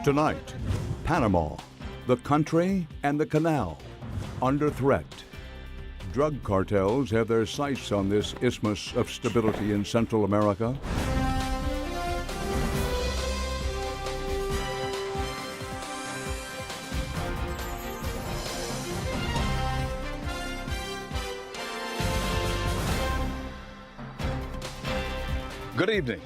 Tonight, Panama, the country and the canal, under threat. Drug cartels have their sights on this isthmus of stability in Central America. Good evening.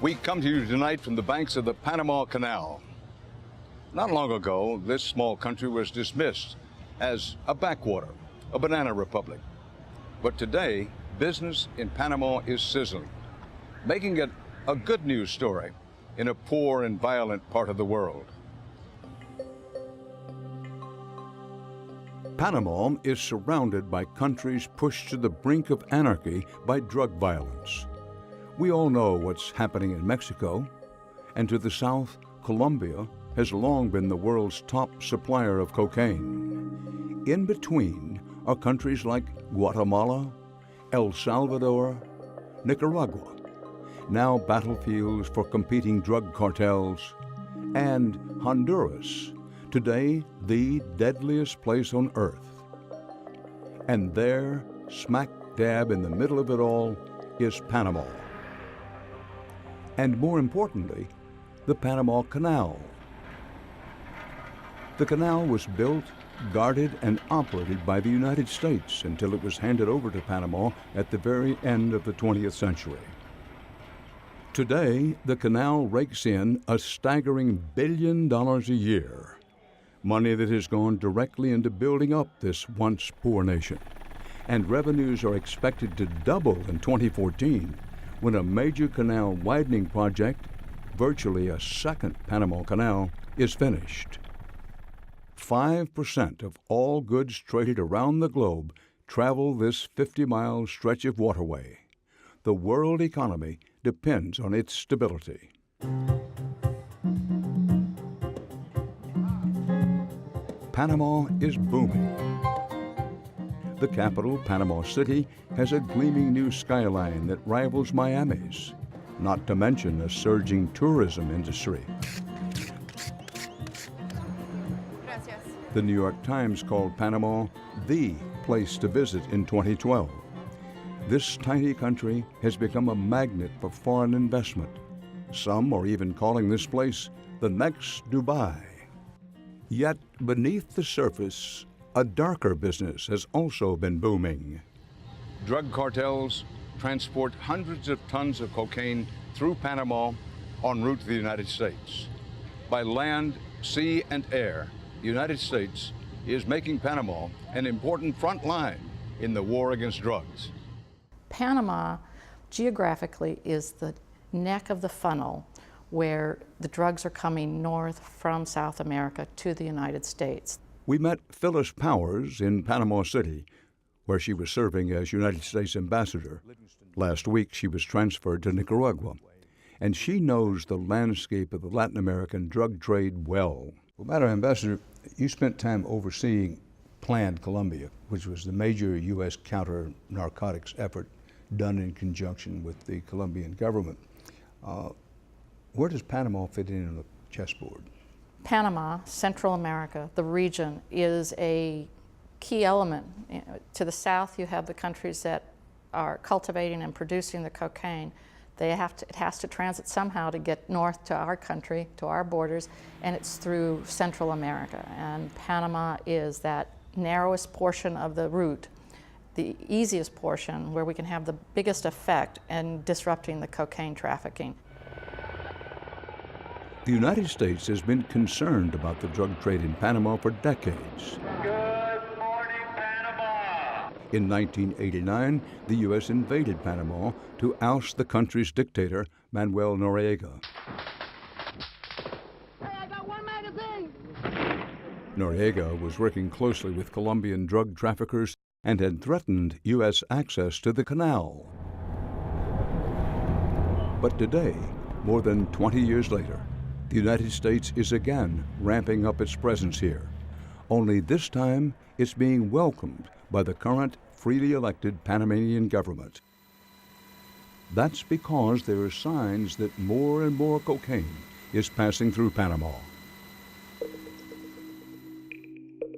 We come to you tonight from the banks of the Panama Canal. Not long ago, this small country was dismissed as a backwater, a banana republic. But today, business in Panama is sizzling, making it a good news story in a poor and violent part of the world. Panama is surrounded by countries pushed to the brink of anarchy by drug violence. We all know what's happening in Mexico, and to the south, Colombia has long been the world's top supplier of cocaine. In between are countries like Guatemala, El Salvador, Nicaragua, now battlefields for competing drug cartels, and Honduras, today the deadliest place on earth. And there, smack dab in the middle of it all, is Panama. And more importantly, the Panama Canal. The canal was built, guarded, and operated by the United States until it was handed over to Panama at the very end of the 20th century. Today, the canal rakes in a staggering $1 billion a year, money that has gone directly into building up this once poor nation. And revenues are expected to double in 2014 when a major canal widening project, virtually a second Panama Canal, is finished. 5% of all goods traded around the globe travel this 50-mile stretch of waterway. The world economy depends on its stability. Panama is booming. The capital, Panama City, has a gleaming new skyline that rivals Miami's, not to mention a surging tourism industry. The New York Times called Panama the place to visit in 2012. This tiny country has become a magnet for foreign investment. Some are even calling this place the next Dubai. Yet beneath the surface, a darker business has also been booming. Drug cartels transport hundreds of tons of cocaine through Panama en route to the United States. By land, sea, and air, the United States is making Panama an important front line in the war against drugs. Panama, geographically, is the neck of the funnel where the drugs are coming north from South America to the United States. We met Phyllis Powers in Panama City, where she was serving as United States ambassador. Last week, she was transferred to Nicaragua, and she knows the landscape of the Latin American drug trade well. Well, Madam Ambassador, you spent time overseeing Planned Colombia, which was the major U.S. counter-narcotics effort done in conjunction with the Colombian government. Where does Panama fit in on the chessboard? Panama, Central America, the region, is a key element. To the south, you have the countries that are cultivating and producing the cocaine. It has to transit somehow to get north to our country, to our borders, and it's through Central America. And Panama is that narrowest portion of the route, the easiest portion where we can have the biggest effect in disrupting the cocaine trafficking. The United States has been concerned about the drug trade in Panama for decades. Good morning, Panama! In 1989, the U.S. invaded Panama to oust the country's dictator, Manuel Noriega. Hey, I got one magazine! Noriega was working closely with Colombian drug traffickers and had threatened U.S. access to the canal. But today, more than 20 years later, the United States is again ramping up its presence here. Only this time, it's being welcomed by the current freely elected Panamanian government. That's because there are signs that more and more cocaine is passing through Panama.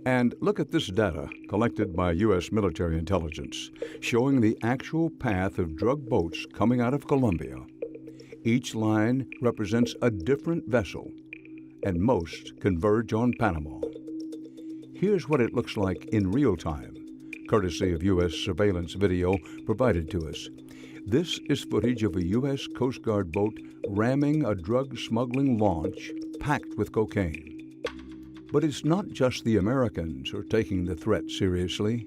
And look at this data collected by U.S. military intelligence, showing the actual path of drug boats coming out of Colombia. Each line represents a different vessel, and most converge on Panama. Here's what it looks like in real time, courtesy of U.S. surveillance video provided to us. This is footage of a U.S. Coast Guard boat ramming a drug smuggling launch packed with cocaine. But it's not just the Americans who are taking the threat seriously.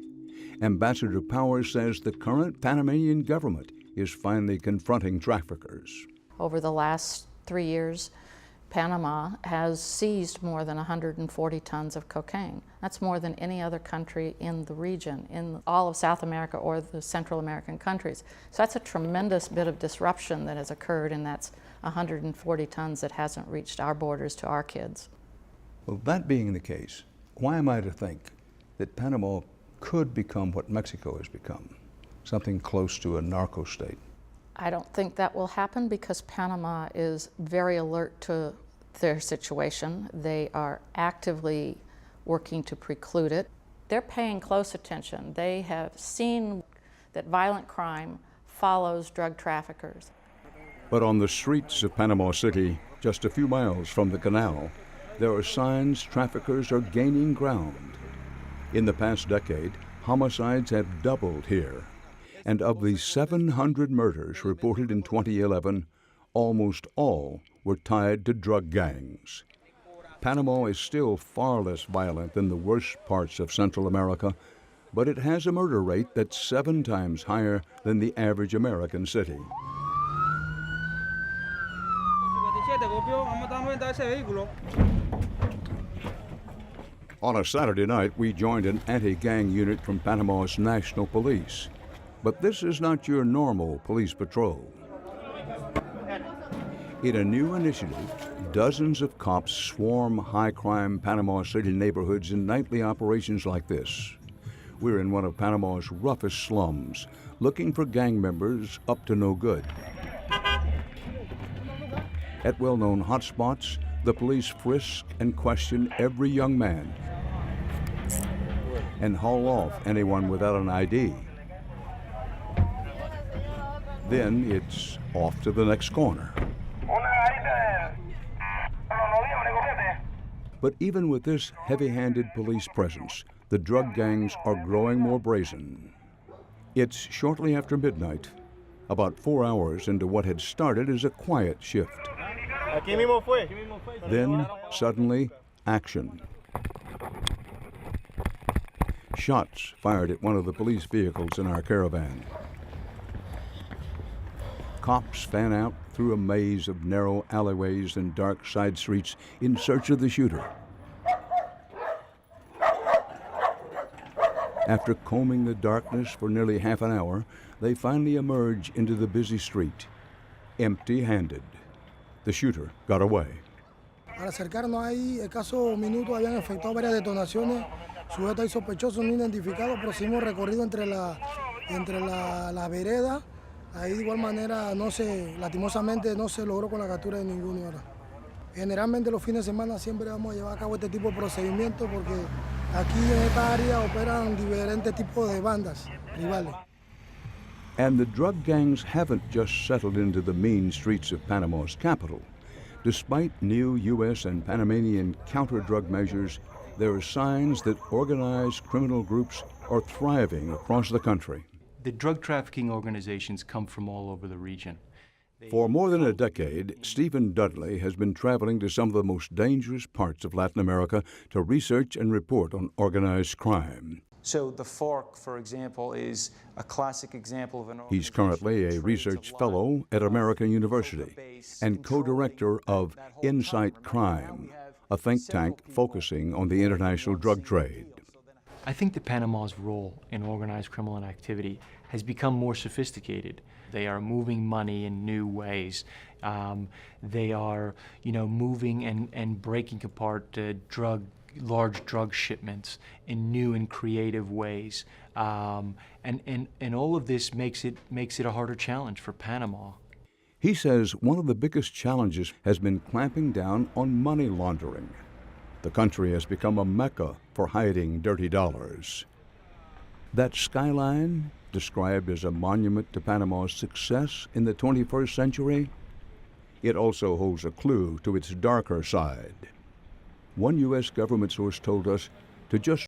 Ambassador Powers says the current Panamanian government is finally confronting traffickers. Over the last 3 years, Panama has seized more than 140 tons of cocaine. That's more than any other country in the region, in all of South America or the Central American countries. So that's a tremendous bit of disruption that has occurred, and that's 140 tons that hasn't reached our borders to our kids. Well, that being the case, why am I to think that Panama could become what Mexico has become, something close to a narco state? I don't think that will happen because Panama is very alert to their situation. They are actively working to preclude it. They're paying close attention. They have seen that violent crime follows drug traffickers. But on the streets of Panama City, just a few miles from the canal, there are signs traffickers are gaining ground. In the past decade, homicides have doubled here. And of the 700 murders reported in 2011, almost all were tied to drug gangs. Panama is still far less violent than the worst parts of Central America, but it has a murder rate that's 7 times higher than the average American city. On a Saturday night, we joined an anti-gang unit from Panama's National Police. But this is not your normal police patrol. In a new initiative, dozens of cops swarm high-crime Panama City neighborhoods in nightly operations like this. We're in one of Panama's roughest slums, looking for gang members up to no good. At well-known hotspots, the police frisk and question every young man and haul off anyone without an ID. Then it's off to the next corner. But even with this heavy-handed police presence, the drug gangs are growing more brazen. It's shortly after midnight, about 4 hours into what had started as a quiet shift. Then, suddenly, action. Shots fired at one of the police vehicles in our caravan. Cops fan out through a maze of narrow alleyways and dark side streets in search of the shooter. After combing the darkness for nearly half an hour, they finally emerge into the busy street, empty-handed. The shooter got away. Al acercarnos ahí, escasos minutos habían efectuado varias detonaciones. Sujetos y sospechosos no identificados, proseguimos recorrido entre la vereda. Ahí de igual manera, lastimosamente no se logró con la captura de ninguno ahora. Generalmente los fines de semana siempre vamos a llevar a cabo este tipo de procedimientos porque aquí en esta área operan diferentes tipos de bandas rivales. And the drug gangs haven't just settled into the mean streets of Panama's capital. Despite new U.S. and Panamanian counter-drug measures, there are signs that organized criminal groups are thriving across the country. The drug trafficking organizations come from all over the region. For more than a decade, Stephen Dudley has been traveling to some of the most dangerous parts of Latin America to research and report on organized crime. So the FARC, for example, is a classic example of an organization. He's currently a research fellow at American University and co-director of Insight Crime, a think tank focusing on the international drug trade. I think that Panama's role in organized criminal activity has become more sophisticated. They are moving money in new ways. They are, moving and breaking apart large drug shipments in new and creative ways. And all of this makes it a harder challenge for Panama. He says one of the biggest challenges has been clamping down on money laundering. The country has become a mecca for hiding dirty dollars. That skyline, described as a monument to Panama's success in the 21st century, it also holds a clue to its darker side. One U.S. government source told us to just